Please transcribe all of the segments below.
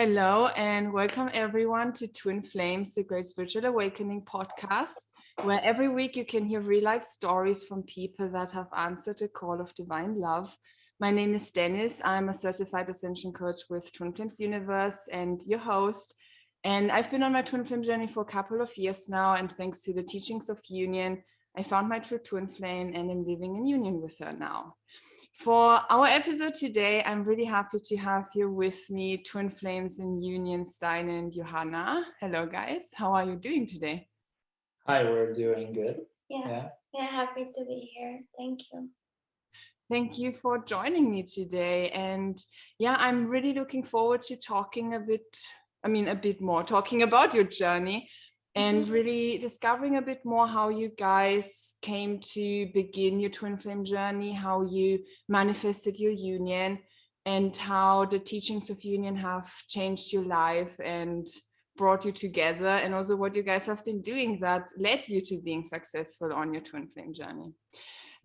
Hello and welcome everyone to Twin Flames, the Great Spiritual Awakening podcast, where every week you can hear real life stories from people that have answered the call of divine love. My name is Stijns. I'm a certified ascension coach with Twin Flames Universe and your host. And I've been on my Twin Flame journey for a couple of years now, and thanks to the teachings of Union, I found my true Twin Flame and am living in union with her now. For our episode today, I'm really happy to have here with me Twin Flames in Union Stijn and Johanna. Hello, guys. How are you doing today? Hi, we're doing good. Yeah, happy to be here. Thank you. Thank you for joining me today. And yeah, I'm really looking forward to talking a bit more, talking about your journey and really discovering a bit more how you guys came to begin your twin flame journey, how you manifested your union, and how the teachings of union have changed your life and brought you together, and also what you guys have been doing that led you to being successful on your twin flame journey.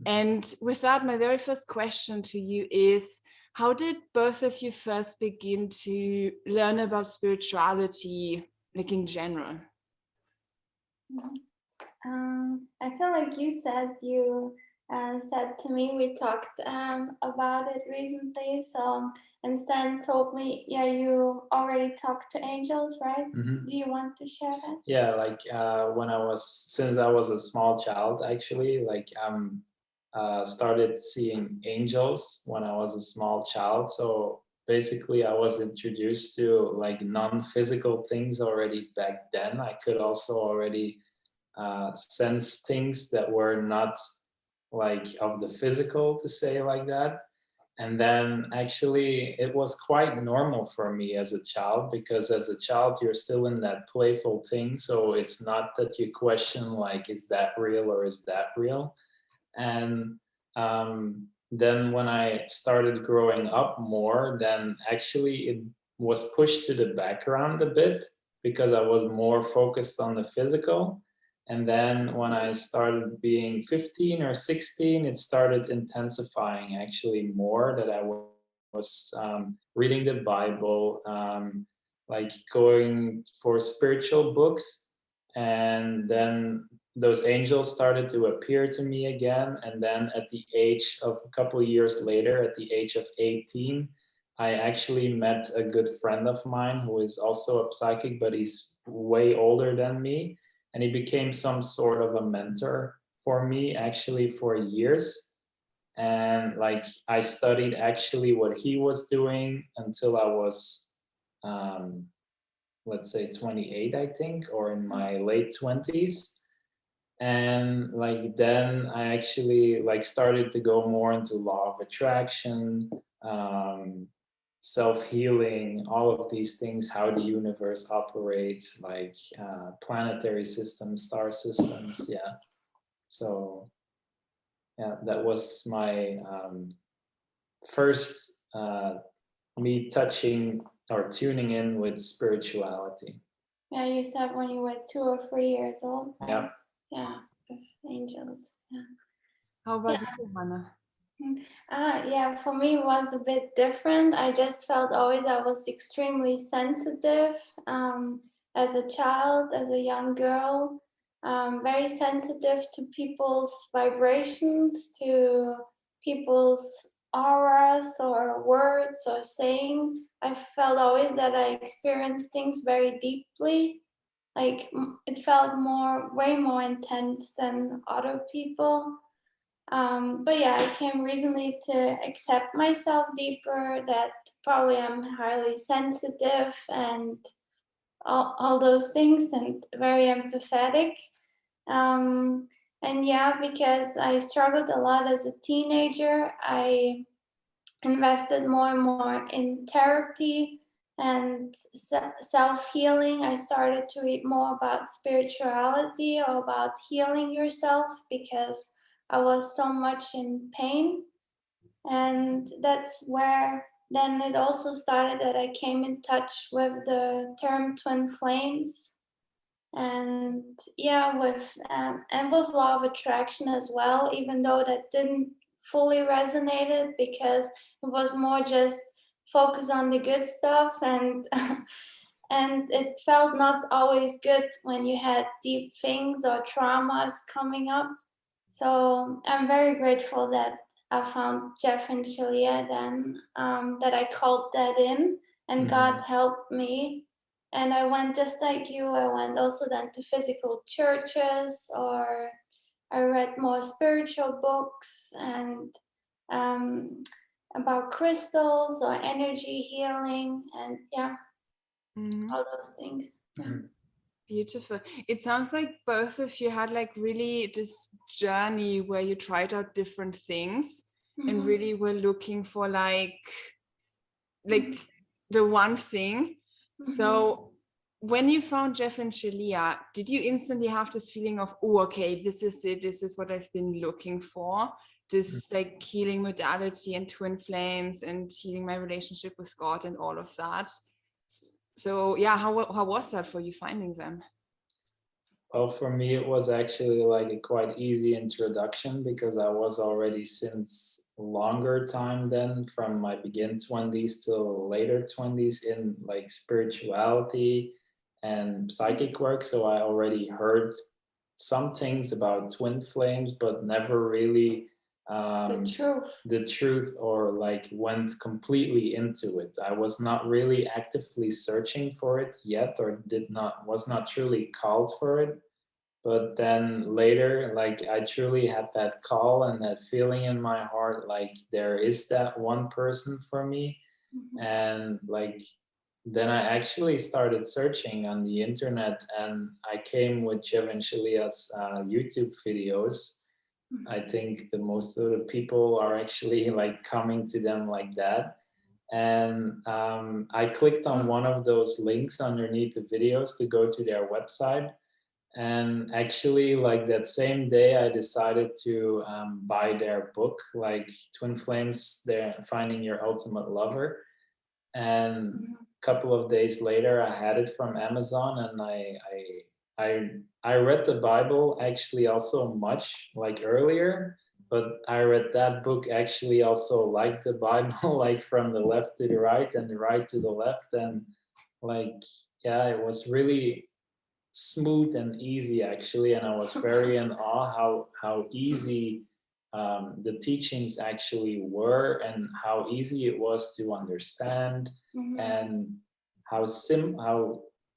And with that, my very first question to you is, how did both of you first begin to learn about spirituality, like in general? I feel like you said to me, we talked about it recently. So, and Stan told me, you already talked to angels, right? Mm-hmm. Do you want to share that? Yeah, since I was a small child, actually, started seeing angels when I was a small child. So basically, I was introduced to like non-physical things already back then. I could also already sense things that were not like of the physical, to say like that. And then actually it was quite normal for me as a child, because as a child you're still in that playful thing, so it's not that you question like, is that real or is that real? And then when I started growing up more, then actually it was pushed to the background a bit, because I was more focused on the physical. And then when I started being 15 or 16, it started intensifying actually more, that I was reading the Bible, like going for spiritual books. And then those angels started to appear to me again. And then at the age of a couple of years later, at the age of 18, I actually met a good friend of mine who is also a psychic, but he's way older than me. And he became some sort of a mentor for me actually for years. And like I studied actually what he was doing until I was, let's say 28, I think, or in my late 20s. And like then I actually like started to go more into law of attraction, self-healing, all of these things, how the universe operates, like planetary systems, star systems. So that was my first me touching or tuning in with spirituality. Yeah, you said when you were 2 or 3 years old, right? Yeah. Yeah, angels. Yeah. How about you, Johanna? Yeah, for me it was a bit different. I just felt always I was extremely sensitive as a child, as a young girl, very sensitive to people's vibrations, to people's auras or words or saying. I felt always that I experienced things very deeply. Like it felt way more intense than other people. But yeah, I came recently to accept myself deeper, that probably I'm highly sensitive and all those things, and very empathetic. And yeah, because I struggled a lot as a teenager, I invested more and more in therapy and self-healing. I started to read more about spirituality or about healing yourself, because I was so much in pain. And that's where then it also started that I came in touch with the term twin flames. And yeah, with law of attraction as well, even though that didn't fully resonated, because it was more just focus on the good stuff, and and it felt not always good when you had deep things or traumas coming up. So I'm very grateful that I found Jeff and Shalia then, that I called that in, and God helped me. And I went just like you, I went also then to physical churches, or I read more spiritual books and about crystals or energy healing, and all those things. Beautiful. It sounds like both of you had like really this journey where you tried out different things and really were looking for like the one thing. So when you found Jeff and Shalia, did you instantly have this feeling of, oh, okay, this is it, this is what I've been looking for, this like healing modality and twin flames and healing my relationship with God and all of that? So yeah, how was that for you finding them? Well, for me, it was actually like a quite easy introduction, because I was already since longer time then, from my begin 20s till later 20s, in like spirituality and psychic work. So I already heard some things about twin flames, but never really the truth, or like went completely into it. I was not really actively searching for it yet, or was not truly called for it. But then later, like I truly had that call and that feeling in my heart, like there is that one person for me. And like then I actually started searching on the internet, and I came with Jeff and Shalia's YouTube videos. I think the most of the people are actually like coming to them like that. And I clicked on one of those links underneath the videos to go to their website. And actually, like that same day, I decided to buy their book, like Twin Flames, they're Finding Your Ultimate Lover. And a couple of days later, I had it from Amazon, and I read the Bible actually also much like earlier, but I read that book actually also like the Bible, like from the left to the right and the right to the left. And like, yeah, it was really smooth and easy actually. And I was very in awe how easy the teachings actually were, and how easy it was to understand, and how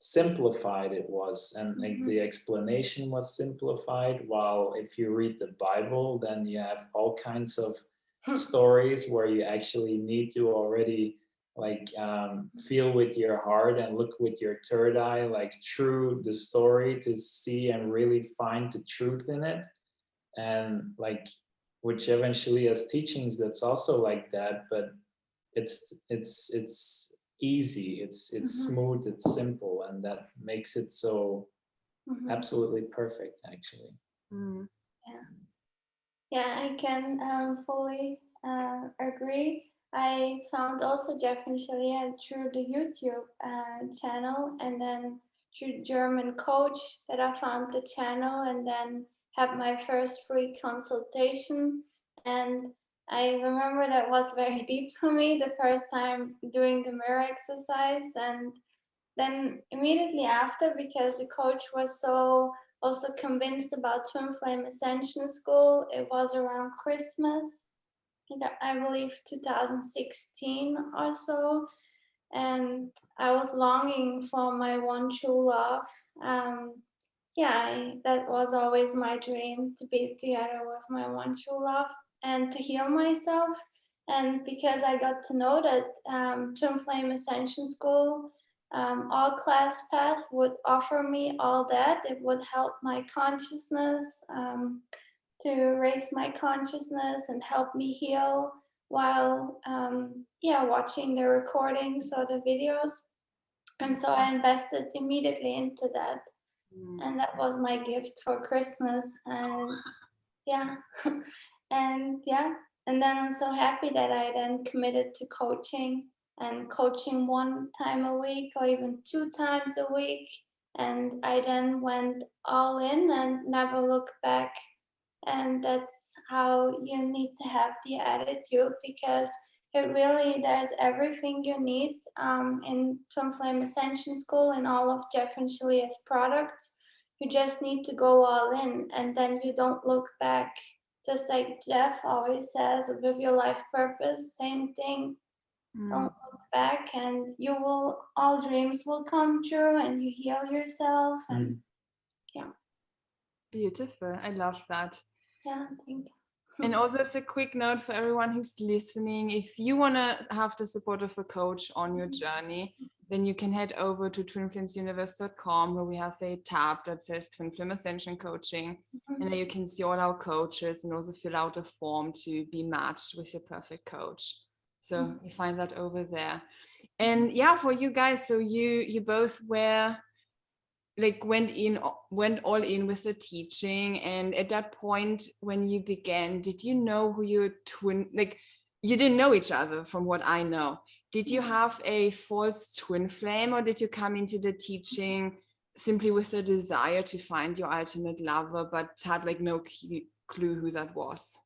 simplified it was, and like the explanation was simplified. While if you read the Bible, then you have all kinds of stories where you actually need to already like feel with your heart and look with your third eye, like through the story, to see and really find the truth in it. And like, which eventually has teachings that's also like that, but it's easy, it's smooth, it's simple, and that makes it so absolutely perfect actually. Yeah, I can fully agree. I found also Jeff and Shalia through the YouTube channel, and then through German coach that I found the channel, and then had my first free consultation. And I remember that was very deep for me the first time doing the mirror exercise. And then immediately after, because the coach was so also convinced about Twin Flame Ascension School, it was around Christmas, I believe 2016 or so. And I was longing for my one true love. That was always my dream, to be together with my one true love and to heal myself. And because I got to know that Twin Flame Ascension School, all class pass would offer me all that. It would help my consciousness, to raise my consciousness and help me heal while watching the recordings or the videos. And so I invested immediately into that. And that was my gift for Christmas. And and then I'm so happy that I then committed to coaching, and coaching 1 time a week or even 2 times a week. And I then went all in and never looked back. And that's how you need to have the attitude, because there's everything you need in Twin Flame Ascension School and all of Jeff and Shalia's products. You just need to go all in, and then you don't look back. Just like Jeff always says, with your life purpose, same thing. Don't look back, and all dreams will come true, and you heal yourself. And yeah. Beautiful. I love that. Yeah, thank you. And also, as a quick note for everyone who's listening, if you want to have the support of a coach on your journey, then you can head over to twinflamesuniverse.com, where we have a tab that says Twin Flame Ascension Coaching. And then you can see all our coaches and also fill out a form to be matched with your perfect coach. So you find that over there. And yeah, for you guys, so you both went all in with the teaching, and at that point when you began, did you know who your twin, you didn't know each other from what I know. Did you have a false twin flame, or did you come into the teaching simply with the desire to find your ultimate lover, but had no clue who that was?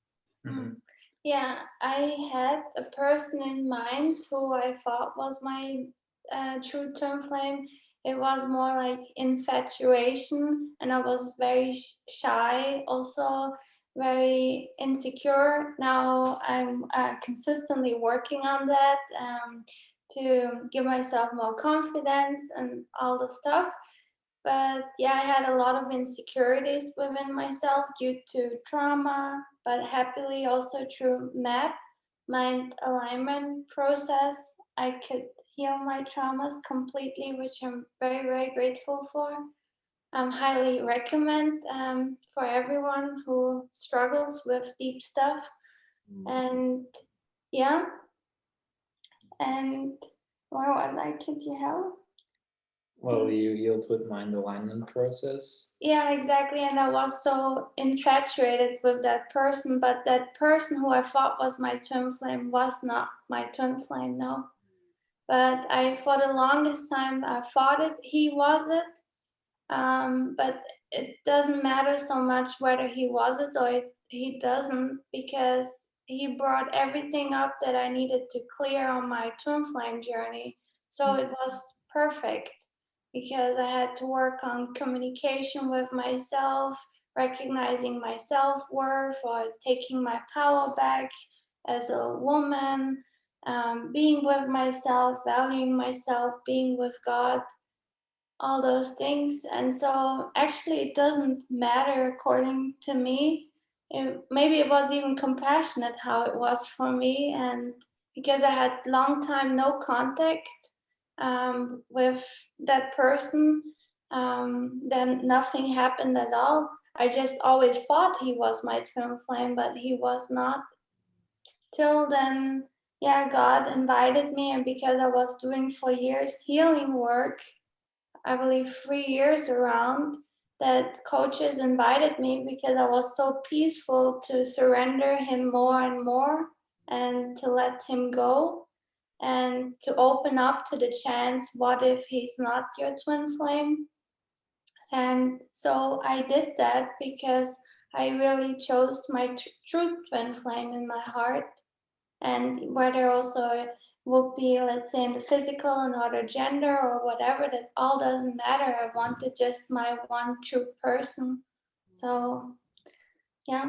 Yeah, I had a person in mind who I thought was my true twin flame. It was more like infatuation, and I was very shy, also very insecure. Now I'm consistently working on that to give myself more confidence and all the stuff. But yeah, I had a lot of insecurities within myself due to trauma, but happily also through MAP, mind alignment process, I could heal my traumas completely, which I'm very, very grateful for. Highly recommend for everyone who struggles with deep stuff. And yeah, and what could you help? Well, you healed with mind alignment process. Yeah, exactly. And I was so infatuated with that person, but that person who I thought was my twin flame was not my twin flame, no. But for the longest time, I thought he was it. But it doesn't matter so much whether he was it or he doesn't, because he brought everything up that I needed to clear on my twin flame journey. So it was perfect, because I had to work on communication with myself, recognizing my self-worth, or taking my power back as a woman, being with myself, valuing myself, being with God, all those things. And so actually it doesn't matter according to me. Maybe it was even compassionate how it was for me, and because I had long time no contact with that person, then nothing happened at all. I just always thought he was my twin flame, but he was not. Till then, yeah, God invited me, and because I was doing for years healing work, I believe 3 years around, that coaches invited me because I was so peaceful to surrender him more and more, and to let him go, and to open up to the chance, what if he's not your twin flame? And so I did that because I really chose my true twin flame in my heart. And whether also would be, let's say, in the physical, another gender or whatever, that all doesn't matter. I wanted just my one true person. So yeah,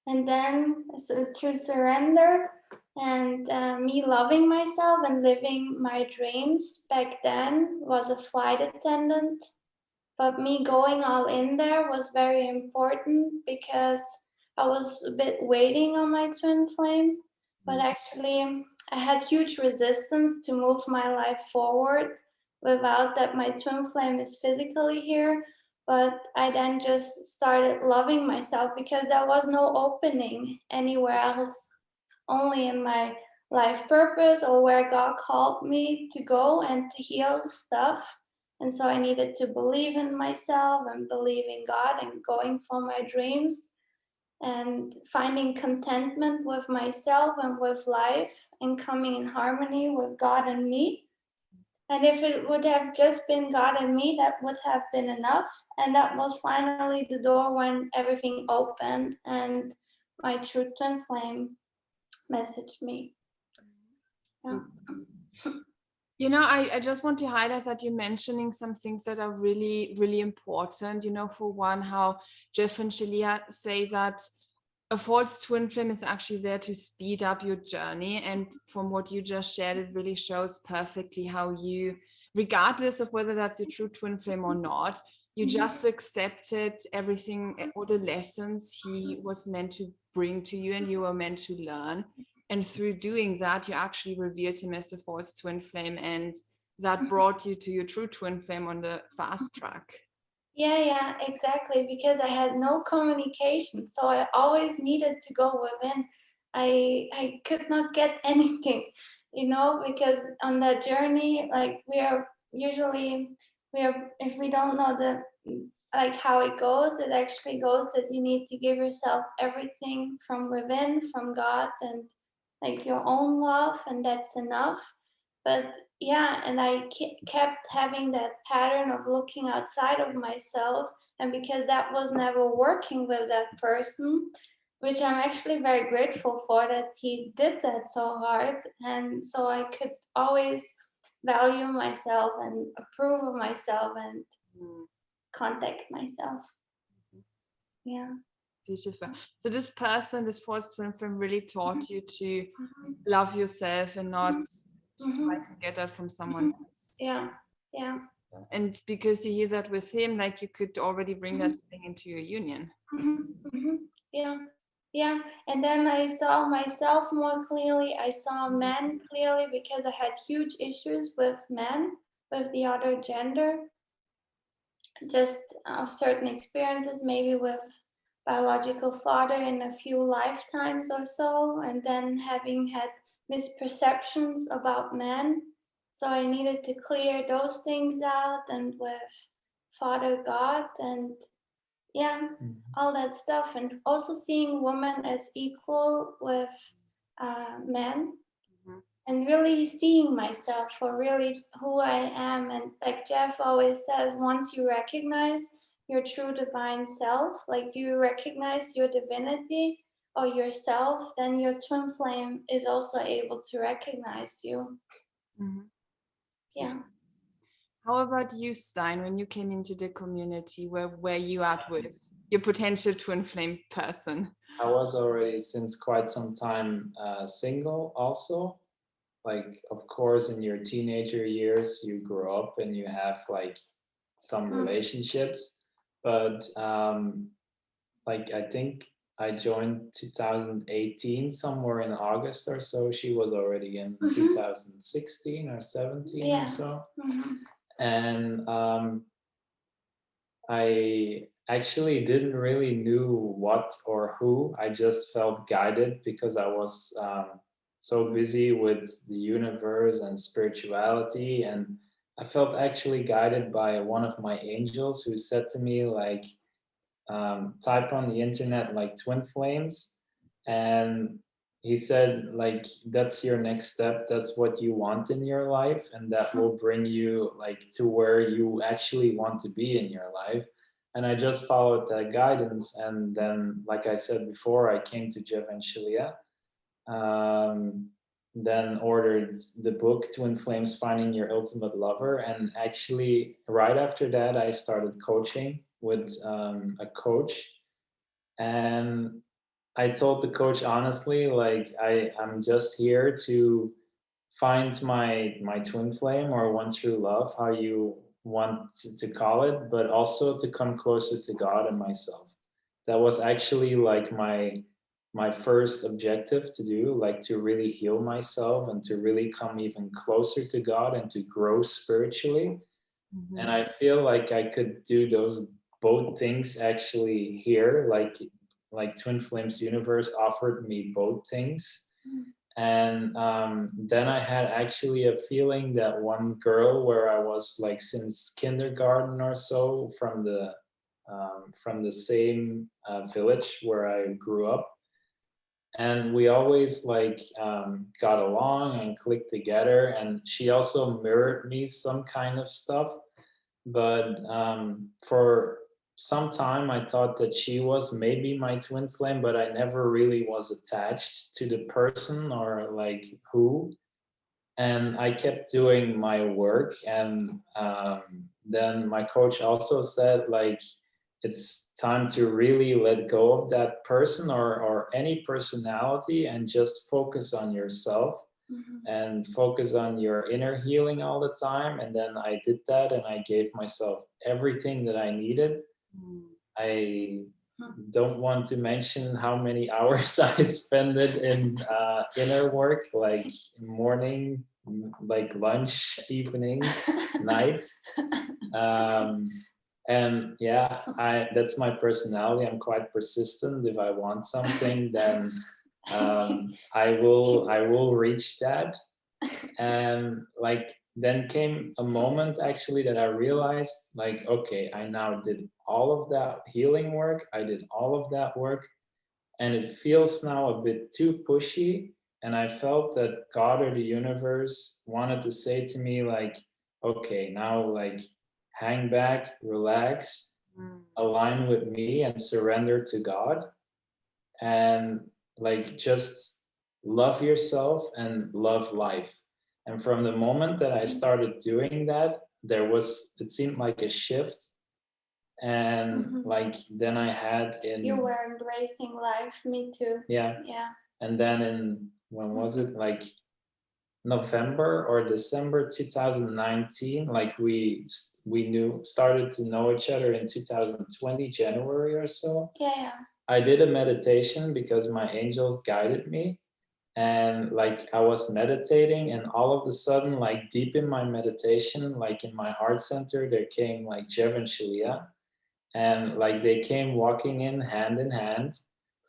and then so to surrender, and me loving myself and living my dreams back then was a flight attendant. But me going all in there was very important, because I was a bit waiting on my twin flame, but actually I had huge resistance to move my life forward without that my twin flame is physically here. But I then just started loving myself, because there was no opening anywhere else, only in my life purpose or where God called me to go and to heal stuff. And so I needed to believe in myself and believe in God and going for my dreams and finding contentment with myself and with life and coming in harmony with God and me. And if it would have just been God and me, that would have been enough. And that was finally the door when everything opened and my true twin flame messaged me. Yeah. You know, I just want to highlight that you're mentioning some things that are really, really important. You know, for one, how Jeff and Shelia say that a false twin flame is actually there to speed up your journey. And from what you just shared, it really shows perfectly how you, regardless of whether that's a true twin flame or not, you just accepted everything, all the lessons he was meant to bring to you and you were meant to learn. And through doing that, you actually revealed him as a false twin flame, and that brought you to your true twin flame on the fast track. Yeah, exactly. Because I had no communication, so I always needed to go within. I could not get anything, because on that journey, like we are if we don't know like how it goes, it actually goes that you need to give yourself everything from within, from God, and like your own love, and that's enough. But yeah, and I kept having that pattern of looking outside of myself, and because that was never working with that person, which I'm actually very grateful for, that he did that so hard, and so I could always value myself and approve of myself and contact myself. Yeah. Beautiful. So this person, this false twin flame, really taught you to love yourself and not try to get that from someone else. Yeah. And because you hear that with him, like you could already bring that thing into your union. Yeah. And then I saw myself more clearly. I saw men clearly, because I had huge issues with men, with the other gender, just certain experiences, maybe with biological father in a few lifetimes or so, and then having had misperceptions about men. So I needed to clear those things out, and with Father God, and all that stuff, and also seeing women as equal with men, and really seeing myself for really who I am. And like Jeff always says, once you recognize your true divine self, like you recognize your divinity or yourself, then your twin flame is also able to recognize you. Yeah. How about you, Stein, when you came into the community, where were you at with your potential twin flame person? I was already since quite some time single also. Like, of course, in your teenager years, you grow up and you have like some relationships. But like, I think I joined 2018, somewhere in August or so. She was already in 2016 or 17 or so. And I actually didn't really knew what or who. I just felt guided because I was so busy with the universe and spirituality, and I felt actually guided by one of my angels who said to me, like, type on the internet like twin flames, and he said, like, that's your next step, that's what you want in your life, and that will bring you like to where you actually want to be in your life. And I just followed that guidance, and then, like I said before, I came to Jeff and Shelia, then ordered the book Twin Flames, Finding Your Ultimate Lover, and actually right after that I started coaching with a coach. And I told the coach honestly, like, I'm just here to find my twin flame, or one true love, how you want to call it, but also to come closer to God and myself. That was actually like my first objective to do, like to really heal myself and to really come even closer to God and to grow spiritually. And I feel like I could do those both things actually here, like Twin Flames Universe offered me both things. And then I had actually a feeling that one girl where I was like since kindergarten or so, from the same village where I grew up, and we always like got along and clicked together, and she also mirrored me some kind of stuff. But for some time I thought that she was maybe my twin flame, but I never really was attached to the person or like who. And I kept doing my work. And then my coach also said, like, it's time to really let go of that person or any personality and just focus on yourself and focus on your inner healing all the time. And then I did that, and I gave myself everything that I needed. I don't want to mention how many hours I spent it in inner work, like morning, like lunch, evening, night. And yeah, that's my personality. I'm quite persistent. If I want something, then I will reach that. And like then came a moment actually that I realized, like, okay, I now did all of that healing work, I did all of that work, and it feels now a bit too pushy. And I felt that God or the universe wanted to say to me, like, okay, now, like, hang back, relax, align with me, and surrender to God. And like just love yourself and love life. And from the moment that I started doing that, it seemed like a shift. And like then I had You were embracing life. Me too. Yeah. And then when was it, like November or December 2019, like we started to know each other in 2020 January or so. I did a meditation because my angels guided me. And like I was meditating, and all of a sudden, like deep in my meditation, like in my heart center, there came like Jev and Shalia. And like they came walking in hand.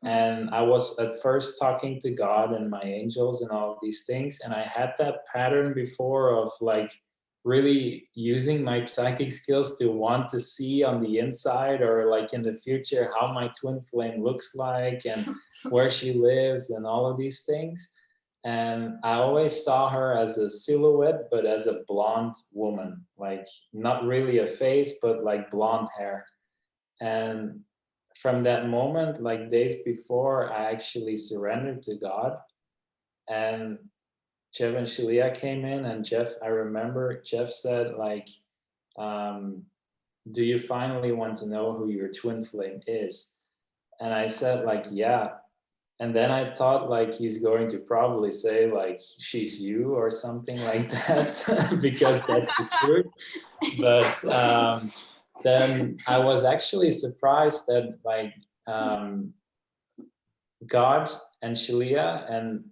And I was at first talking to God and my angels and all of these things. And I had that pattern before of like really using my psychic skills to want to see on the inside, or like in the future how my twin flame looks like and where she lives and all of these things. And I always saw her as a silhouette, but as a blonde woman, like not really a face, but like blonde hair. And from that moment, like days before, I actually surrendered to God. And Jeff and Shalia came in, and I remember Jeff said, like, do you finally want to know who your twin flame is? And I said, like, yeah. And then I thought, like, he's going to probably say, like, she's you or something like that, because that's the truth. But then I was actually surprised that, like, God and Shalia, and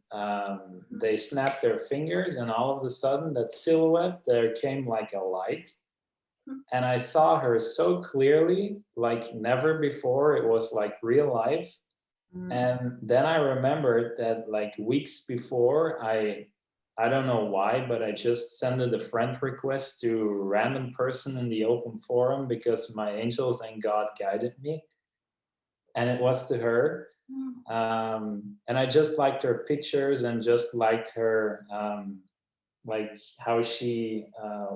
they snapped their fingers, and all of a sudden, that silhouette, there came like a light. And I saw her so clearly, like never before. It was like real life. And then I remembered that like weeks before, I don't know why, but I just sent a friend request to a random person in the open forum because my angels and God guided me. And it was to her. And I just liked her pictures and just liked her, like how she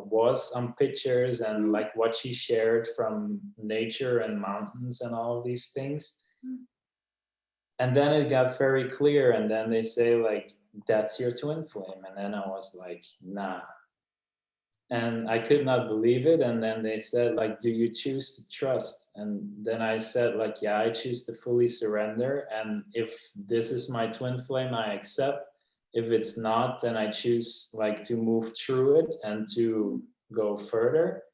was on pictures and like what she shared from nature and mountains and all of these things. And then it got very clear, and then they say, like, that's your twin flame. And then I was like, nah. And I could not believe it. And then they said, like, do you choose to trust? And then I said, like, yeah, I choose to fully surrender. And if this is my twin flame, I accept. If it's not, then I choose like to move through it and to go further.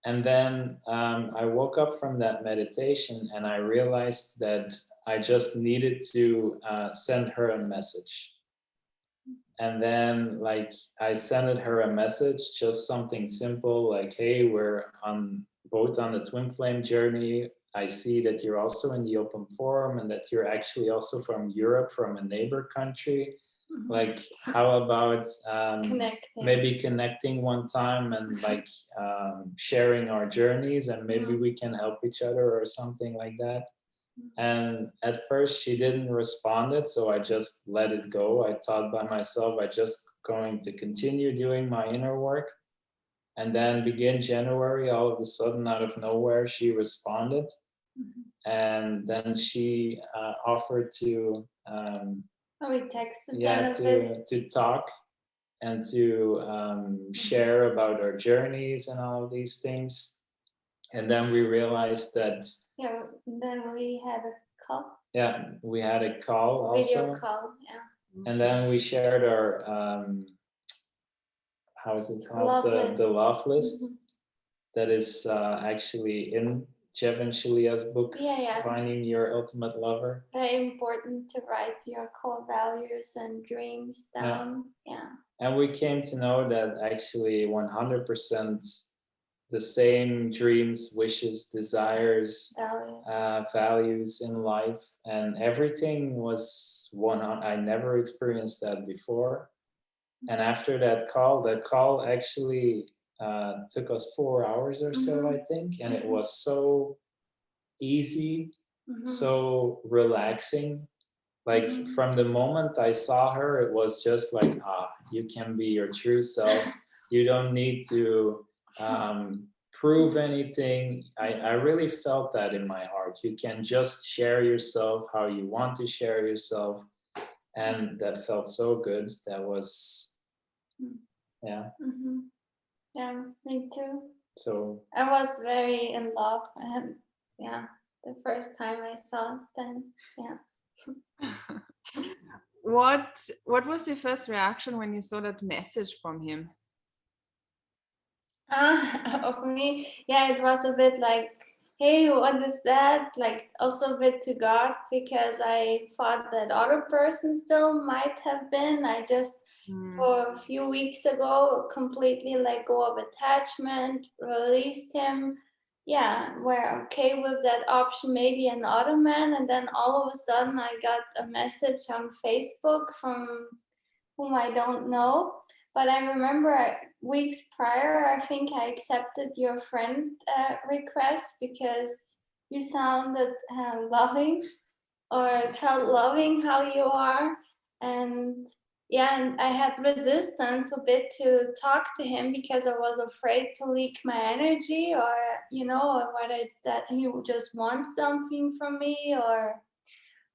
And then I woke up from that meditation, and I realized that I just needed to send her a message. And then like I sent her a message, just something simple like, hey, we're both on the twin flame journey. I see that you're also in the open forum, and that you're actually also from Europe, from a neighbor country. Like, how about maybe connecting one time and like sharing our journeys, and maybe we can help each other or something like that. And at first she didn't respond it, so I just let it go. I thought by myself, I just going to continue doing my inner work. And then begin January, all of a sudden out of nowhere, she responded. And then she offered to we texted to talk. and to share about our journeys and all of these things. And then we realized that then we had a call. We had a call also. Video call, And then we shared our how is it called? The love list that is actually in Jeff and Shalia's book, Finding Your Ultimate Lover. Very important to write your core values and dreams down. And we came to know that actually 100% the same dreams, wishes, desires, values in life, and everything was one. I never experienced that before. And after that call actually took us 4 hours or so, I think, and it was so easy, so relaxing. Like from the moment I saw her, it was just like, you can be your true self. You don't need to prove anything. I really felt that in my heart. You can just share yourself how you want to share yourself. And that felt so good. That was, Yeah, me too. So I was very in love. And the first time I saw Stijn. What was your first reaction when you saw that message from him? Of me, it was a bit like, hey, what is that? Like also a bit to God, because I thought that other person still might have been. I just for a few weeks ago completely let go of attachment, released him. We're okay with that option, maybe an other man. And then all of a sudden I got a message on Facebook from whom I don't know. But I remember weeks prior, I think I accepted your friend request because you sounded loving, or felt loving how you are. And and I had resistance a bit to talk to him because I was afraid to leak my energy, or, whether it's that he would just want something from me or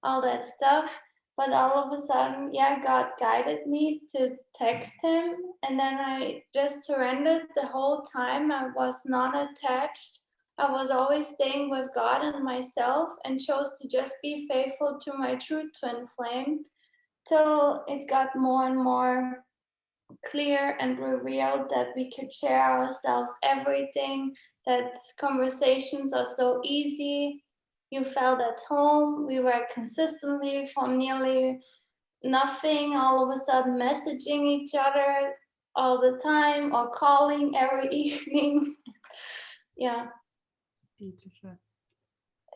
all that stuff. But all of a sudden, God guided me to text him. And then I just surrendered the whole time. I was non-attached. I was always staying with God and myself, and chose to just be faithful to my true twin flame, till it got more and more clear and revealed that we could share ourselves everything, that conversations are so easy. You felt at home. We were consistently from nearly nothing, all of a sudden messaging each other all the time, or calling every evening. Beautiful.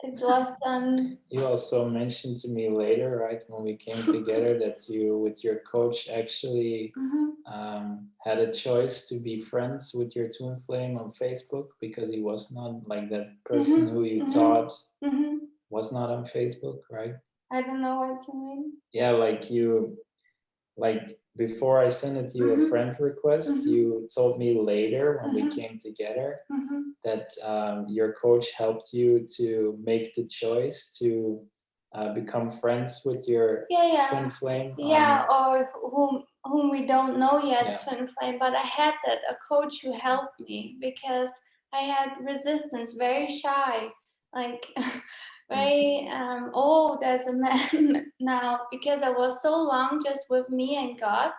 It was done. You also mentioned to me later, right, when we came together, that you, with your coach, actually had a choice to be friends with your twin flame on Facebook, because he was not like that person who you thought was not on Facebook, right? I don't know what you mean. Yeah, like before I sent it to you a friend request, you told me later when we came together that your coach helped you to make the choice to become friends with your twin flame. Or whom we don't know yet, twin flame. But I had a coach who helped me, because I had resistance, very shy, like very old as a man now, because I was so long just with me and God,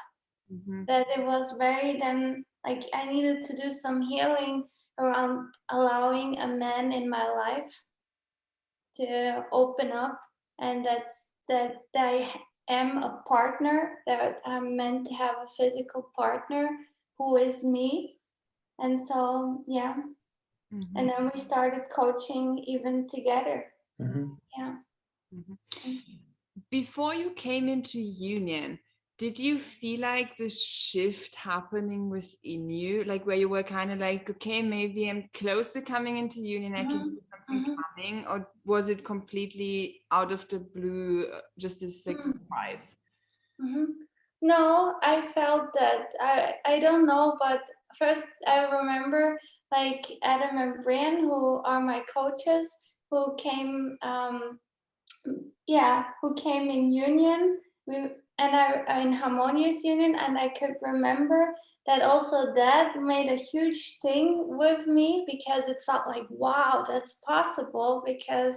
that it was very then like I needed to do some healing around allowing a man in my life to open up, and that I am a partner, that I'm meant to have a physical partner who is me. And so and then we started coaching even together. Before you came into Union, did you feel like the shift happening within you, like where you were kind of like, okay, maybe I'm close to coming into Union, I can see something coming, or was it completely out of the blue, just a surprise? No, I felt that. I don't know, but first I remember like Adam and Brian, who are my coaches, who came who came in Union. and I in harmonious union, and I could remember that also that made a huge thing with me, because it felt like, wow, that's possible, because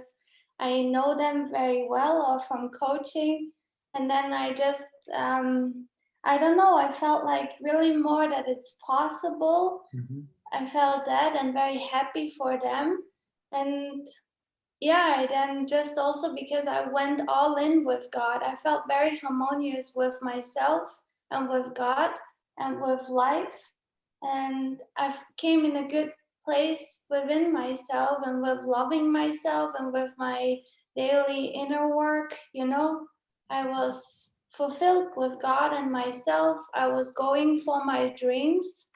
I know them very well, or from coaching. And then I just I don't know, I felt like really more that it's possible. I felt that, and very happy for them. And yeah, then just also because I went all in with God, I felt very harmonious with myself and with God and with life. And I came in a good place within myself, and with loving myself, and with my daily inner work, you know. I was fulfilled with God and myself. I was going for my dreams.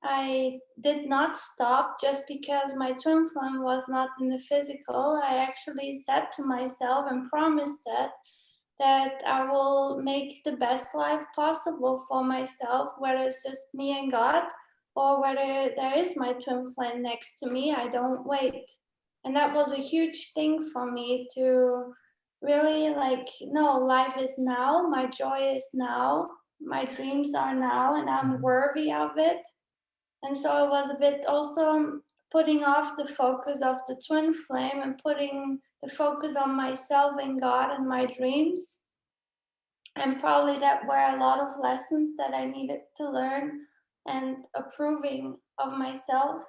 I did not stop just because my twin flame was not in the physical. I actually said to myself and promised that I will make the best life possible for myself, whether it's just me and God, or whether there is my twin flame next to me. I don't wait. And that was a huge thing for me, to really like, no, life is now, my joy is now, my dreams are now, and I'm worthy of it. And so it was a bit also putting off the focus of the twin flame and putting the focus on myself and God and my dreams. And probably that were a lot of lessons that I needed to learn, and approving of myself.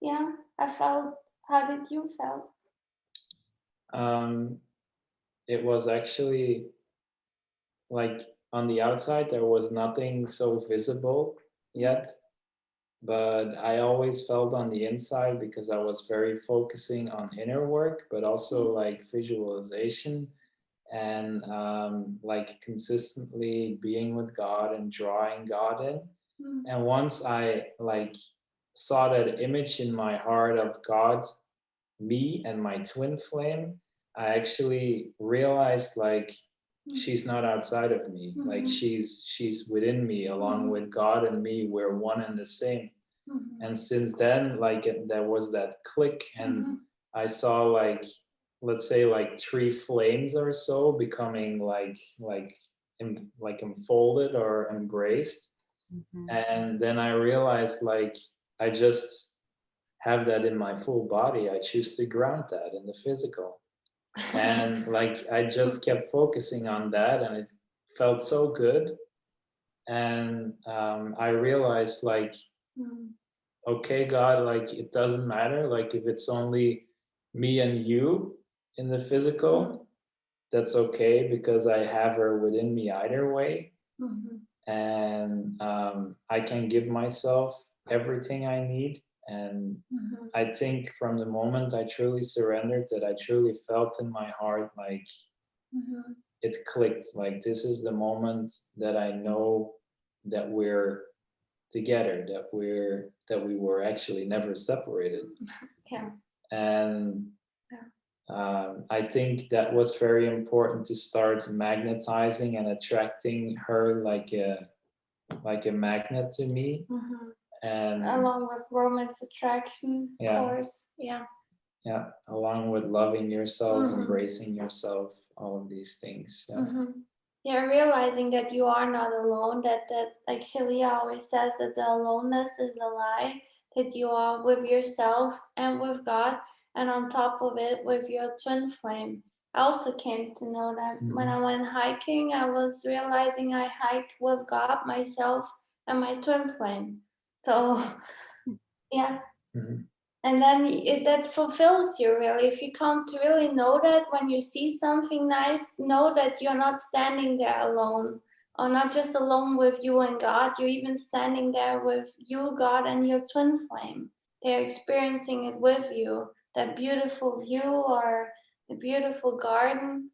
Yeah, I felt. How did you feel? It was actually like on the outside, there was nothing so visible yet. But I always felt on the inside, because I was very focusing on inner work, but also like visualization and like consistently being with God and drawing God in. And once I like saw that image in my heart of God, me and my twin flame, I actually realized like she's not outside of me. Like she's within me, along with God and me. We're one and the same. And since then, like there was that click, and I saw like, let's say like 3 flames or so becoming like enfolded or embraced. And then I realized like I just have that in my full body. I choose to ground that in the physical. And like I just kept focusing on that, and it felt so good. And I realized like, okay, God, like it doesn't matter, like if it's only me and you in the physical, that's okay, because I have her within me either way. And I can give myself everything I need. And I think from the moment I truly surrendered, that I truly felt in my heart like it clicked. Like this is the moment that I know that we're together, that we were actually never separated. Yeah. And I think that was very important, to start magnetizing and attracting her like a magnet to me. And along with romance attraction, of course. Yeah, along with loving yourself, embracing yourself, all of these things. Yeah, realizing that you are not alone, that like Shalia always says, that the aloneness is a lie, that you are with yourself and with God, and on top of it with your twin flame. I also came to know that when I went hiking, I was realizing I hike with God, myself, and my twin flame. So yeah. And then that fulfills you, really. If you come to really know that, when you see something nice, know that you're not standing there alone, or not just alone with you and God. You're even standing there with you, God, and your twin flame. They're experiencing it with you, that beautiful view or the beautiful garden.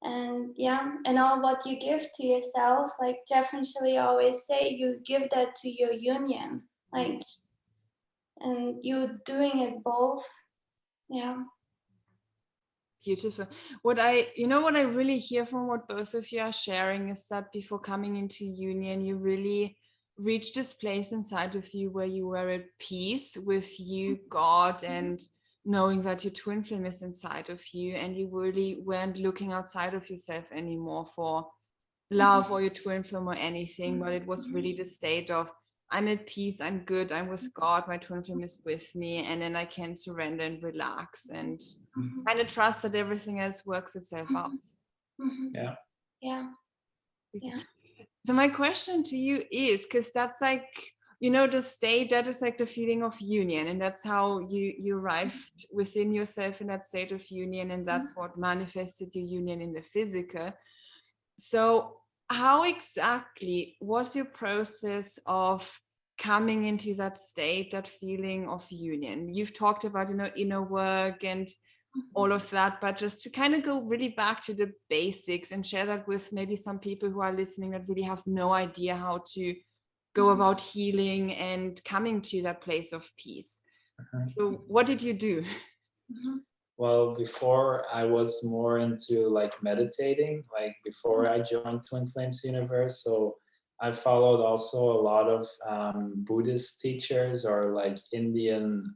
And yeah, and all what you give to yourself, like Jeff and Shelley always say, you give that to your union. Like, and you doing it both. Yeah. Beautiful. What I really hear from what both of you are sharing is that before coming into union, you really reached this place inside of you where you were at peace with you, God, and knowing that your twin flame is inside of you, and you really weren't looking outside of yourself anymore for love or your twin flame or anything, but it was really the state of, I'm at peace, I'm good, I'm with God, my twin flame is with me, and then I can surrender and relax and kind of trust that everything else works itself out. Yeah. So my question to you is, because that's like, the state that is like the feeling of union, and that's how you arrived within yourself in that state of union, and that's what manifested your union in the physical. So how exactly was your process of coming into that state, that feeling of union? You've talked about, inner work and all of that, but just to kind of go really back to the basics and share that with maybe some people who are listening that really have no idea how to go about healing and coming to that place of peace. So what did you do? Well, before I was more into like meditating, like before I joined Twin Flames Universe. So I followed also a lot of Buddhist teachers or like Indian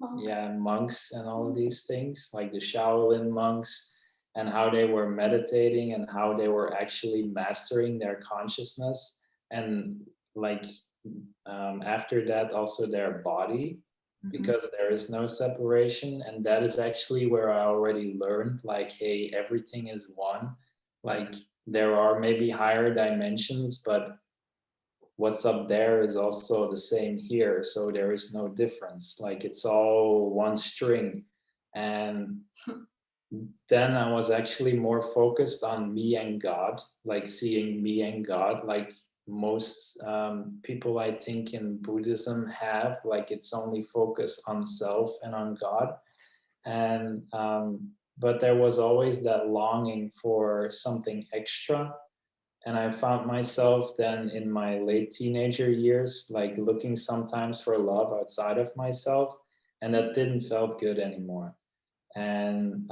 monks and all of these things, like the Shaolin monks, and how they were meditating and how they were actually mastering their consciousness. And like after that, also their body, because there is no separation. And that is actually where I already learned, like, hey, everything is one. Like there are maybe higher dimensions, but what's up there is also the same here. So there is no difference. Like it's all one string. And then I was actually more focused on me and God, like seeing me and God, like most people I think in Buddhism have, like it's only focused on self and on God. And but there was always that longing for something extra. And I found myself then in my late teenager years, like looking sometimes for love outside of myself, and that didn't felt good anymore. And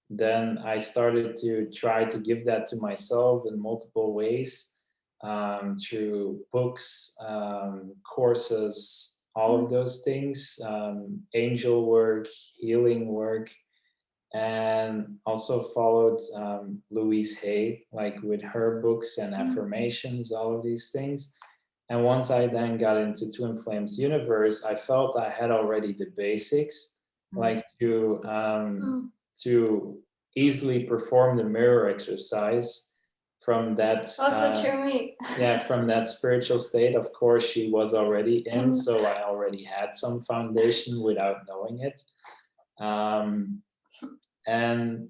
then I started to try to give that to myself in multiple ways, through books, courses, all of those things, angel work, healing work, and also followed Louise Hay, like with her books and affirmations, all of these things. And once I then got into Twin Flames Universe, I felt I had already the basics, like to easily perform the mirror exercise from that. Also true me. From that spiritual state. Of course, she was already in, so I already had some foundation without knowing it. And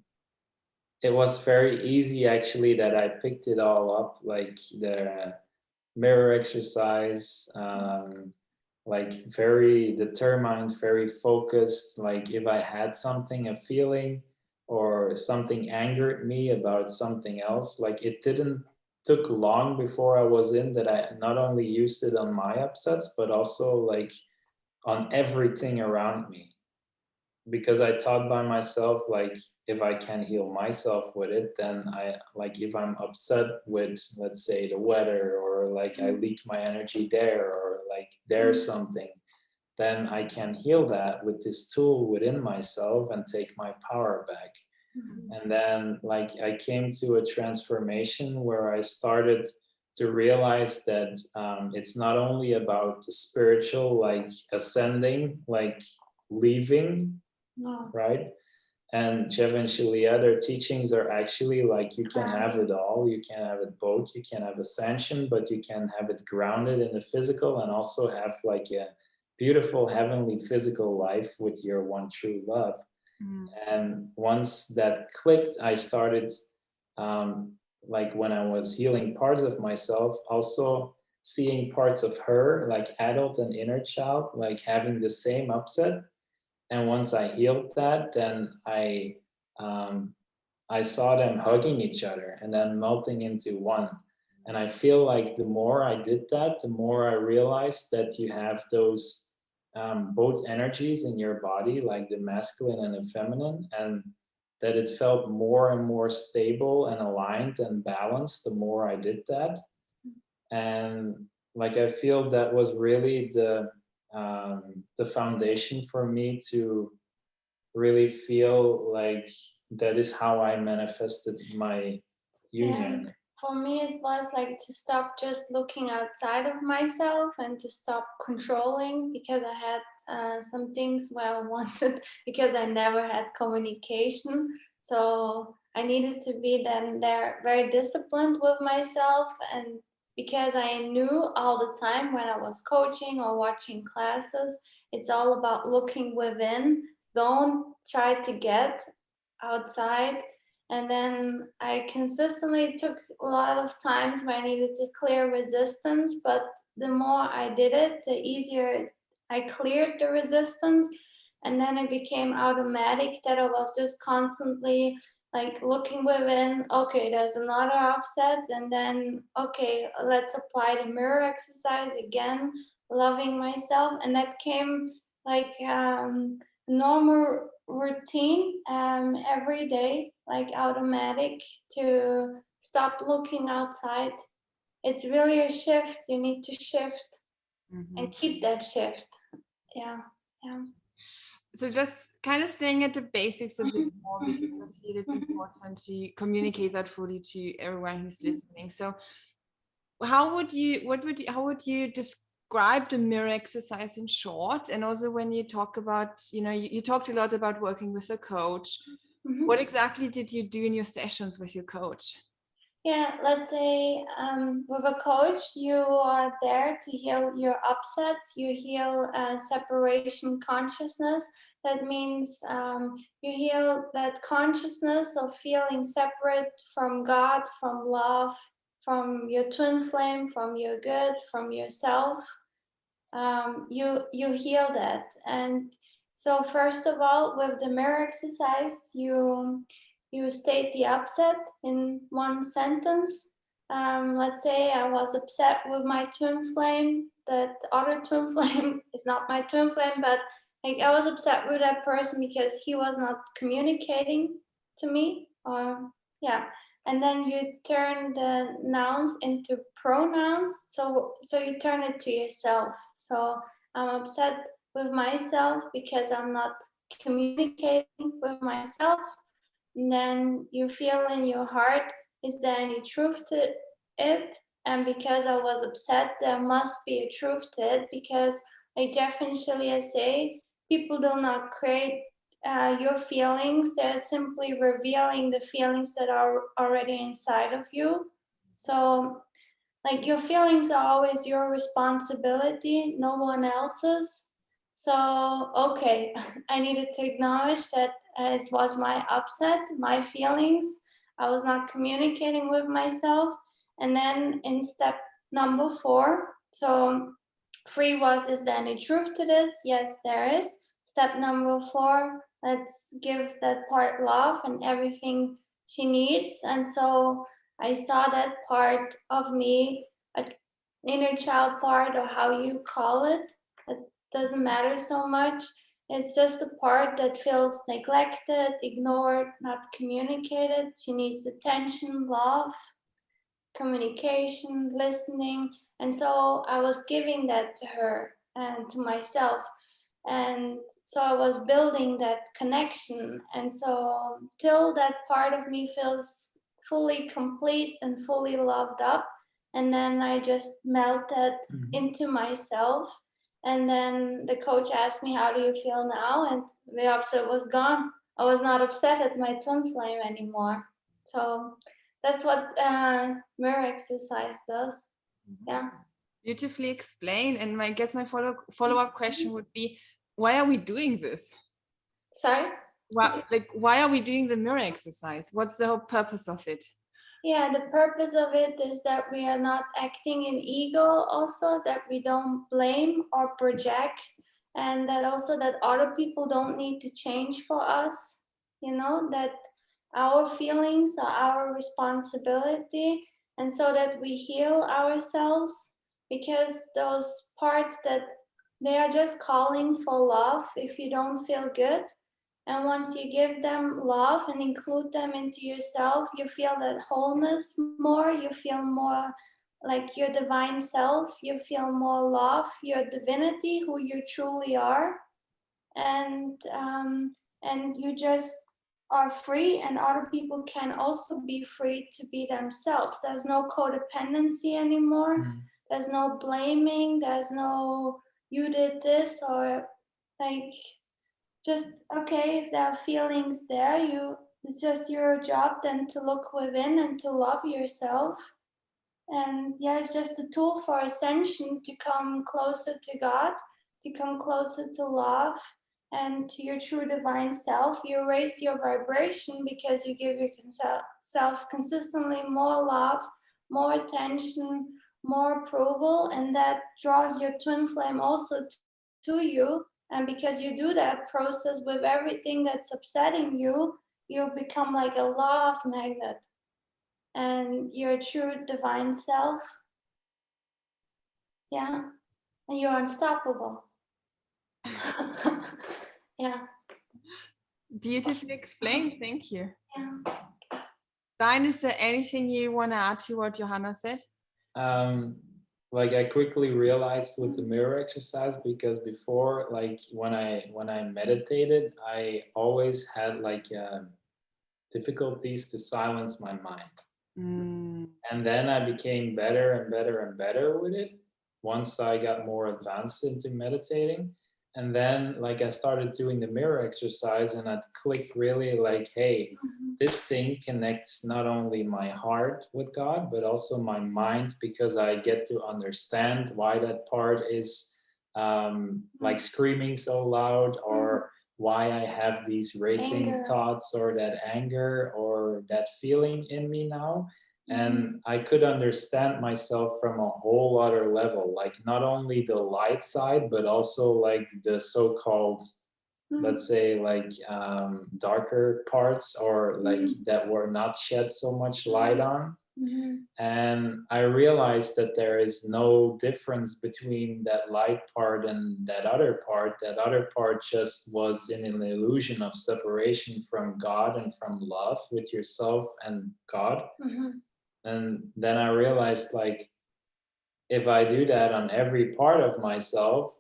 it was very easy actually that I picked it all up, like the mirror exercise, like very determined, very focused. Like if I had something, a feeling or something angered me about something else, like it didn't took long before I was in that I not only used it on my upsets, but also like on everything around me. Because I thought by myself, like if I can heal myself with it, then I, like if I'm upset with, let's say, the weather, or like I leak my energy there, or like there's something, then I can heal that with this tool within myself and take my power back. And then like I came to a transformation where I started to realize that it's not only about the spiritual, like ascending, like leaving, right? And Jev and Shalia, their teachings are actually like you can have it all. You can have it both. You can have ascension, but you can have it grounded in the physical and also have like a beautiful heavenly physical life with your one true love. And once that clicked, I started, like when I was healing parts of myself, also seeing parts of her, like adult and inner child, like having the same upset. And once I healed that, then I saw them hugging each other and then melting into one. And I feel like the more I did that, the more I realized that you have those both energies in your body, like the masculine and the feminine, and that it felt more and more stable and aligned and balanced the more I did that. And like I feel that was really the foundation for me to really feel like that is how I manifested my union. For me, it was like to stop just looking outside of myself and to stop controlling, because I had some things where I wanted, because I never had communication. So I needed to be then there very disciplined with myself. And because I knew all the time when I was coaching or watching classes, it's all about looking within. Don't try to get outside. And then I consistently took a lot of times where I needed to clear resistance, but the more I did it, the easier I cleared the resistance. And then it became automatic that I was just constantly like looking within, okay, there's another upset, and then, okay, let's apply the mirror exercise again, loving myself. And that came like normal routine every day, like automatic, to stop looking outside. It's really a shift. You need to shift and keep that shift. Yeah. So just kind of staying at the basics a bit more, because I feel it's important to communicate that fully to everyone who's listening. So how would you describe the mirror exercise in short? And also when you talk about, you talked a lot about working with a coach. What exactly did you do in your sessions with your coach? Yeah, let's say with a coach, you are there to heal your upsets, you heal separation consciousness. That means you heal that consciousness of feeling separate from God, from love, from your twin flame, from your good, from yourself. You heal that. And so first of all, with the mirror exercise, you state the upset in one sentence. Let's say I was upset with my twin flame, that other twin flame is not my twin flame, but like I was upset with that person because he was not communicating to me, or yeah. And then you turn the nouns into pronouns, so you turn it to yourself. So I'm upset with myself because I'm not communicating with myself. And then you feel in your heart, is there any truth to it? And because I was upset, there must be a truth to it, because like definitionally I say, people do not create your feelings. They're simply revealing the feelings that are already inside of you. So like your feelings are always your responsibility, no one else's. So okay, I needed to acknowledge that it was my upset, my feelings. I was not communicating with myself. And then in step number 4, so 3 was, is there any truth to this? Yes, there is. Step number 4, let's give that part love and everything she needs. And so I saw that part of me, an inner child part, or how you call it. It doesn't matter so much. It's just a part that feels neglected, ignored, not communicated. She needs attention, love, communication, listening. And so I was giving that to her and to myself. And so I was building that connection. And so till that part of me feels fully complete and fully loved up, and then I just melted into myself. And then the coach asked me, how do you feel now? And the upset was gone. I was not upset at my twin flame anymore. So that's what mirror exercise does. Yeah. Beautifully explained. And I guess my follow-up question would be, why are we doing this? Sorry? Why are we doing the mirror exercise? What's the whole purpose of it? Yeah, the purpose of it is that we are not acting in ego, also that we don't blame or project, and that also that other people don't need to change for us, that our feelings are our responsibility, and so that we heal ourselves, because those parts that they are just calling for love if you don't feel good. And once you give them love and include them into yourself, you feel that wholeness more. You feel more like your divine self. You feel more love, your divinity, who you truly are. And you just are free, and other people can also be free to be themselves. There's no codependency anymore. Mm. There's no blaming. There's no you did this, or like, just okay, if there are feelings there, it's just your job then to look within and to love yourself. And yeah, it's just a tool for ascension, to come closer to God, to come closer to love and to your true divine self. You raise your vibration because you give yourself consistently more love, more attention, more approval, and that draws your twin flame also to you. And because you do that process with everything that's upsetting you, you become like a love magnet, and your true divine self, yeah, and you're unstoppable. Yeah. Beautifully explained. Thank you. Yeah. Stein, is there anything you want to add to what Johanna said? Like I quickly realized with the mirror exercise, because before, like when I meditated, I always had like difficulties to silence my mind. And then I became better and better and better with it once I got more advanced into meditating. And then like I started doing the mirror exercise, and I'd click really like, hey, this thing connects not only my heart with God, but also my mind, because I get to understand why that part is like screaming so loud, or why I have these racing thoughts, or that anger, or that feeling in me now. And I could understand myself from a whole other level, like not only the light side, but also like the so-called, let's say, like darker parts, or like that were not shed so much light on. And I realized that there is no difference between that light part and that other part. That other part just was in an illusion of separation from God and from love with yourself and God. And then I realized, like, if I do that on every part of myself,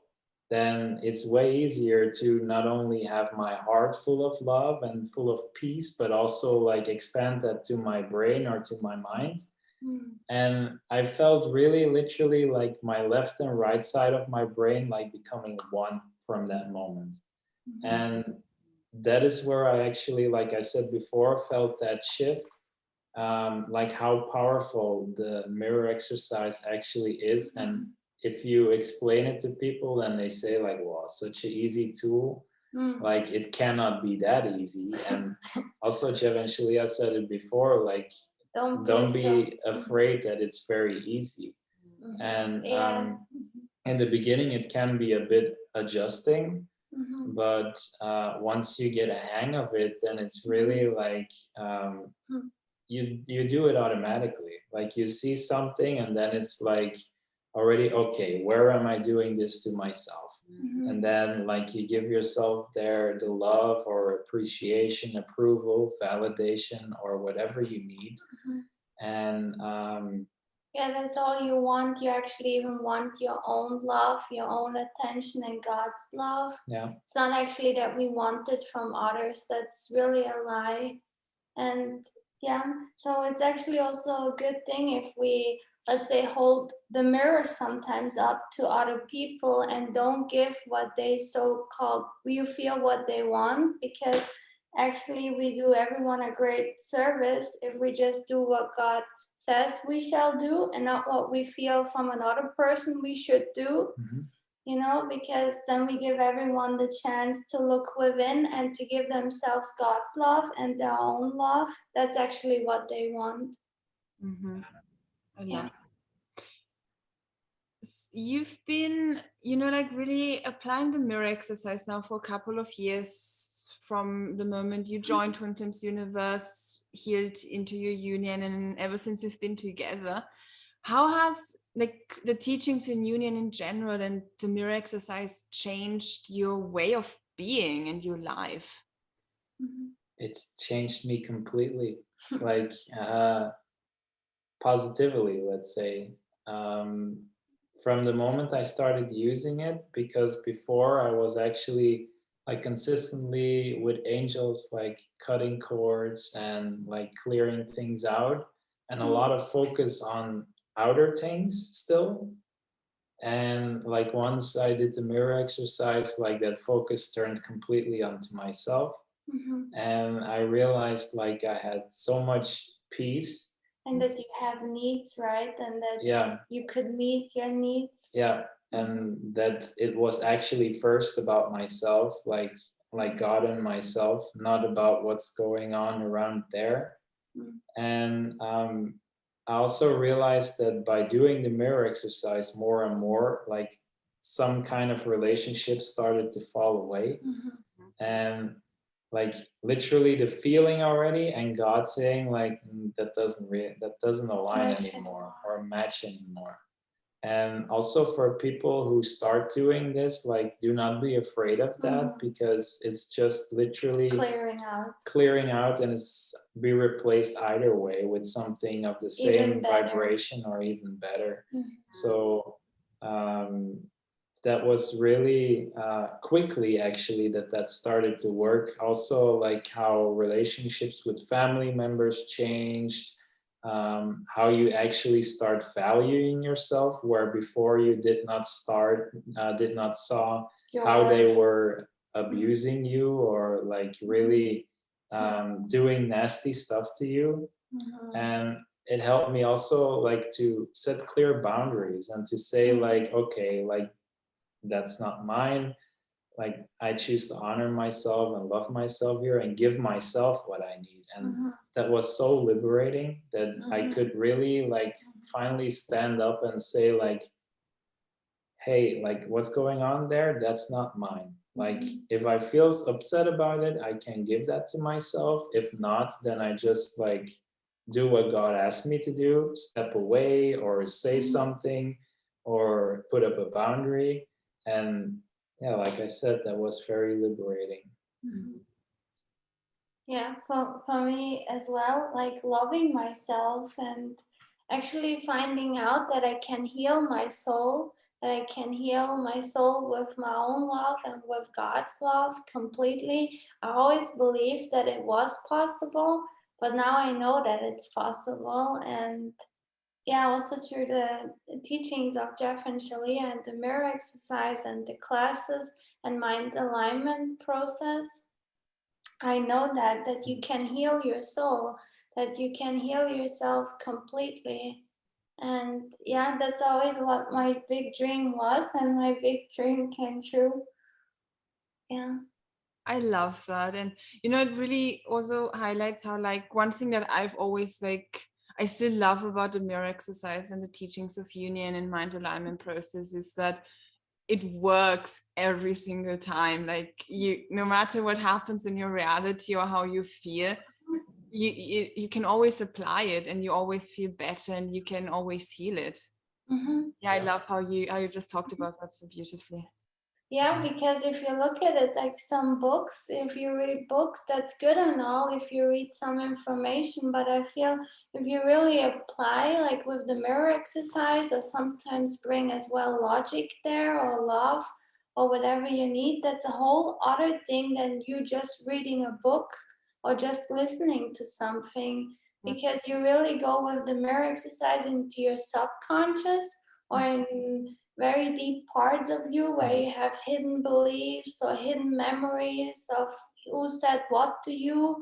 then it's way easier to not only have my heart full of love and full of peace, but also like expand that to my brain or to my mind. And I felt really literally like my left and right side of my brain like becoming one from that moment. And that is where I actually, like I said before, felt that shift. Like how powerful the mirror exercise actually is. And if you explain it to people and they say like, wow, such an easy tool, like it cannot be that easy. And also Jeff and Shalia said it before, like don't be afraid that it's very easy. And in the beginning it can be a bit adjusting, but once you get a hang of it, then it's really like you do it automatically. Like you see something and then it's like already, okay, where am I doing this to myself? And then like you give yourself there the love or appreciation, approval, validation, or whatever you need. And yeah, that's all you want. You actually even want your own love, your own attention, and God's love. Yeah. It's not actually that we want it from others. That's really a lie. And yeah, so it's actually also a good thing if we, let's say, hold the mirror sometimes up to other people and don't give what they so-called, you feel what they want, because actually we do everyone a great service if we just do what God says we shall do and not what we feel from another person we should do. You know, because then we give everyone the chance to look within and to give themselves God's love and their own love. That's actually what they want. Yeah. You've been, like really applying the mirror exercise now for a couple of years, from the moment you joined Twin Flames Universe, healed into your union, and ever since you've been together. How has like the teachings in union in general and the mirror exercise changed your way of being and your life? It's changed me completely, like positively, let's say. From the moment I started using it, because before I was actually like consistently with angels, like cutting cords and like clearing things out, and a lot of focus on outer things still. And like once I did the mirror exercise, like that focus turned completely onto myself. And I realized like I had so much peace. And that you have needs, right? And that Yeah. you could meet your needs. Yeah. And that it was actually first about myself, like God and myself, not about what's going on around there. And I also realized that by doing the mirror exercise more and more, like some kind of relationships started to fall away. And like literally the feeling already, and God saying like that doesn't align anymore or match anymore. And also for people who start doing this, like do not be afraid of that, because it's just literally clearing out, and it's be replaced either way with something of the same vibration or even better. So that was really quickly actually that started to work. Also like how relationships with family members changed, how you actually start valuing yourself, where before you did not saw how they were abusing you or like really doing nasty stuff to you. And it helped me also like to set clear boundaries and to say like, okay, like that's not mine. Like I choose to honor myself and love myself here and give myself what I need. And that was so liberating that I could really like finally stand up and say like, hey, like what's going on there, that's not mine. Like if I feel upset about it, I can give that to myself. If not, then I just like do what God asked me to do, step away or say something or put up a boundary. And yeah, like I said, that was very liberating. Yeah, for me as well, like loving myself and actually finding out that I can heal my soul, that I can heal my soul with my own love and with God's love completely. I always believed that it was possible, but now I know that it's possible. And yeah, also through the teachings of Jeff and Shalia and the mirror exercise and the classes and mind alignment process, I know that you can heal your soul, that you can heal yourself completely. And yeah, that's always what my big dream was, and my big dream came true. Yeah. I love that. And it really also highlights how like one thing that I've always like I still love about the mirror exercise and the teachings of union and mind alignment process is that it works every single time. Like no matter what happens in your reality or how you feel, you can always apply it and you always feel better and you can always heal it. Yeah, I love how you just talked about that so beautifully. Yeah, because if you look at it like some books, if you read books, that's good and all, if you read some information, but I feel if you really apply, like with the mirror exercise, or sometimes bring as well logic there or love or whatever you need, that's a whole other thing than you just reading a book or just listening to something, because you really go with the mirror exercise into your subconscious or in very deep parts of you where you have hidden beliefs or hidden memories of who said what to you.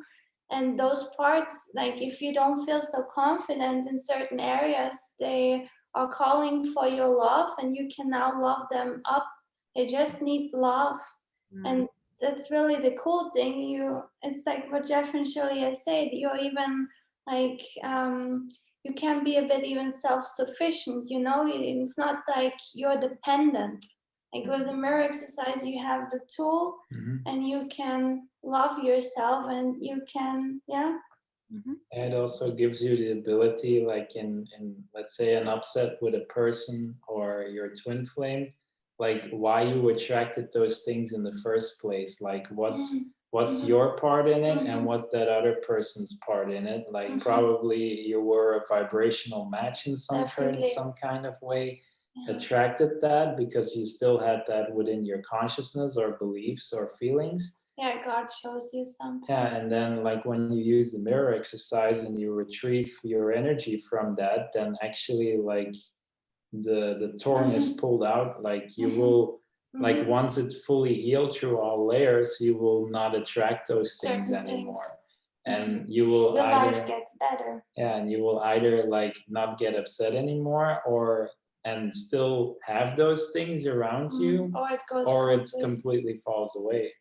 And those parts, like if you don't feel so confident in certain areas, they are calling for your love, and you can now love them up. They just need love. And that's really the cool thing. It's like what Jeff and Shirley said, you're even like you can be a bit even self-sufficient, it's not like you're dependent. Like with the mirror exercise, you have the tool and you can love yourself and you can And it also gives you the ability, like in let's say an upset with a person or your twin flame, like why you attracted those things in the first place, like what's your part in it and what's that other person's part in it. Like probably you were a vibrational match in some kind of way, attracted that because you still had that within your consciousness or beliefs or feelings. Yeah, God shows you something. Yeah, and then like when you use the mirror exercise and you retrieve your energy from that, then actually like the thorn is pulled out. Like you will, like once it's fully healed through all layers, you will not attract those things Certain anymore. things. And you will Your either, life gets better. yeah, and you will either like not get upset anymore or and still have those things around you, Or it goes or it completely. completely falls away.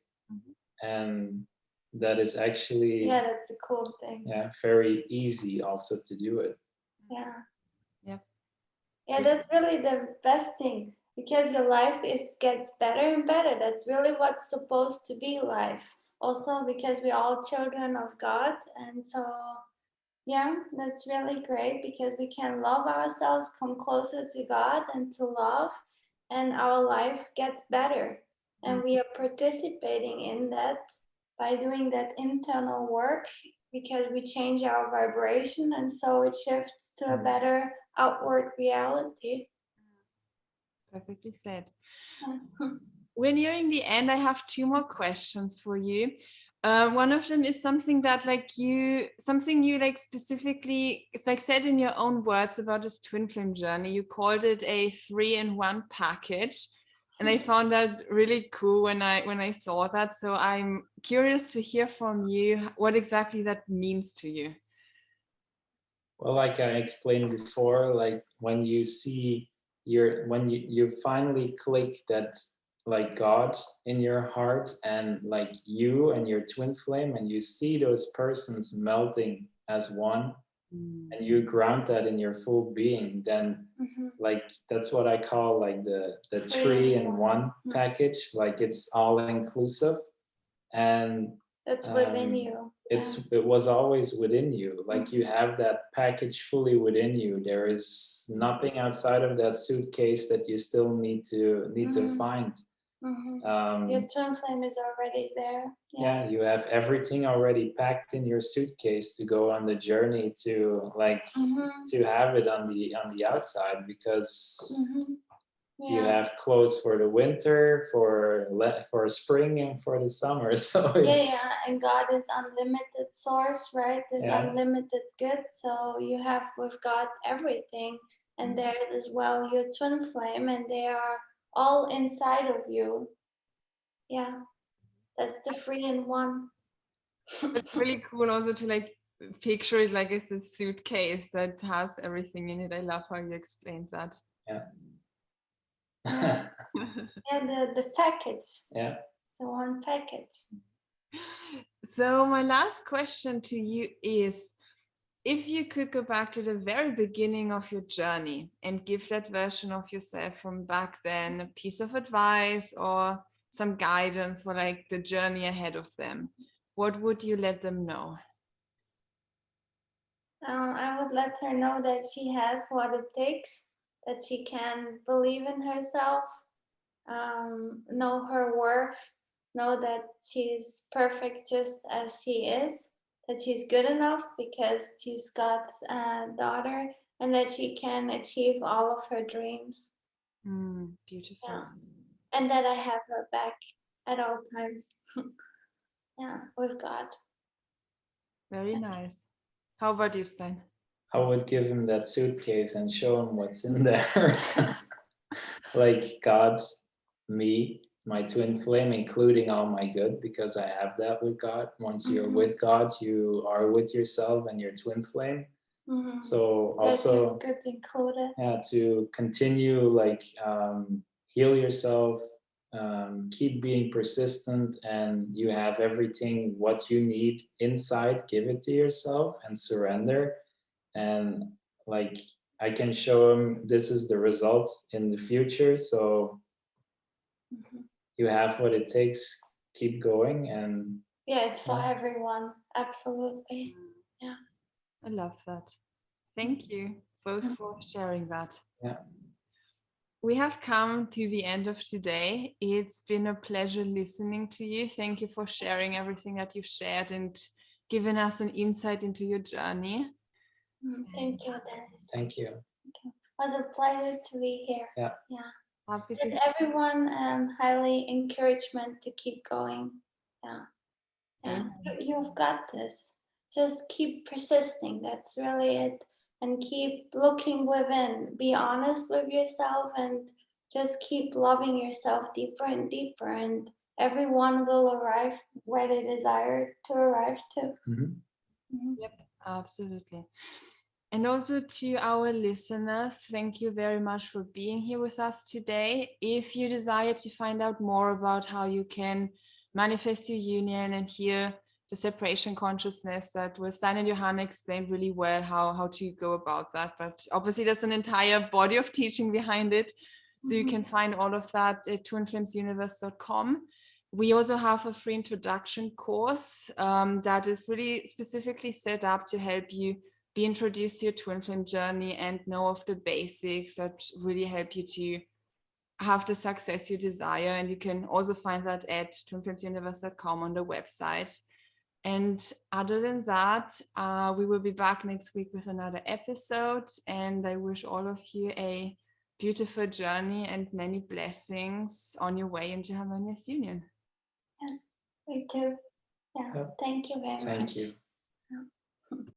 And that is actually, Yeah, that's the cool thing. yeah, very easy also to do it. Yeah. Yep. Yeah, that's really the best thing, because your life gets better and better. That's really what's supposed to be life. Also because we're all children of God, and so yeah, that's really great because we can love ourselves, come closer to God and to love, and our life gets better. And we are participating in that by doing that internal work, because we change our vibration, and so it shifts to a better outward reality. Perfectly said. We're nearing the end. I have 2 more questions for you. One of them is something that something you like specifically, it's like said in your own words about this twin flame journey. You called it a 3-in-1 package. And I found that really cool when I saw that. So I'm curious to hear from you what exactly that means to you. Well, like I explained before, like when you see when you finally click that like God in your heart and like you and your twin flame, and you see those persons melting as one, and you ground that in your full being, then like that's what I call like the 3-in-1 package. Like it's all inclusive, and It's within you. it was always within you. Like you have that package fully within you. There is nothing outside of that suitcase that you still need to find. Your twin flame is already there. Yeah, you have everything already packed in your suitcase to go on the journey to like to have it on the outside, because you have clothes for the winter, for spring, and for the summer. So it's, and God is unlimited source, right? There's unlimited good. So you have with God everything, and there is as well your twin flame, and they are all inside of you. Yeah, that's the 3-in-1. It's really cool also to like picture it like it's a suitcase that has everything in it. I love how you explained that. Yeah. The package. Yeah. The one package. So my last question to you is, if you could go back to the very beginning of your journey and give that version of yourself from back then a piece of advice or some guidance for like the journey ahead of them, what would you let them know? I would let her know that she has what it takes, that she can believe in herself, know her worth, know that she's perfect just as she is, that she's good enough because she's God's daughter, and that she can achieve all of her dreams. Beautiful. Yeah. And that I have her back at all times. Yeah, with God. Very nice. How about you, Stein? I would give him that suitcase and show him what's in there. Like God, me, my twin flame, including all my good, because I have that with God. Once you're with God, you are with yourself and your twin flame. So also good included. Yeah, to continue like heal yourself, keep being persistent, and you have everything what you need inside. Give it to yourself and surrender. And like I can show him this is the results in the future. So you have what it takes. Keep going. And yeah, it's for everyone. Absolutely. Yeah. I love that. Thank you both for sharing that. Yeah. We have come to the end of today. It's been a pleasure listening to you. Thank you for sharing everything that you've shared and giving us an insight into your journey. Thank you, Dennis. Thank you. Thank you. was a pleasure to be here. Yeah. Happy Give to everyone highly encouragement to keep going. Yeah, you've got this. Just keep persisting. That's really it. And keep looking within. Be honest with yourself and just keep loving yourself deeper and deeper. And everyone will arrive where they desire to arrive to. Yep, absolutely. And also to our listeners, thank you very much for being here with us today. If you desire to find out more about how you can manifest your union and hear the separation consciousness that Stijn and Johanna explained really well how to go about that. But obviously there's an entire body of teaching behind it. So you can find all of that at twinflamesuniverse.com. We also have a free introduction course that is really specifically set up to help you be introduced to your twin flame journey and know of the basics that really help you to have the success you desire. And you can also find that at twinflamesuniverse.com on the website. And other than that, we will be back next week with another episode. And I wish all of you a beautiful journey and many blessings on your way into harmonious union. Yes, me too. Yeah, thank you very much. Thank you.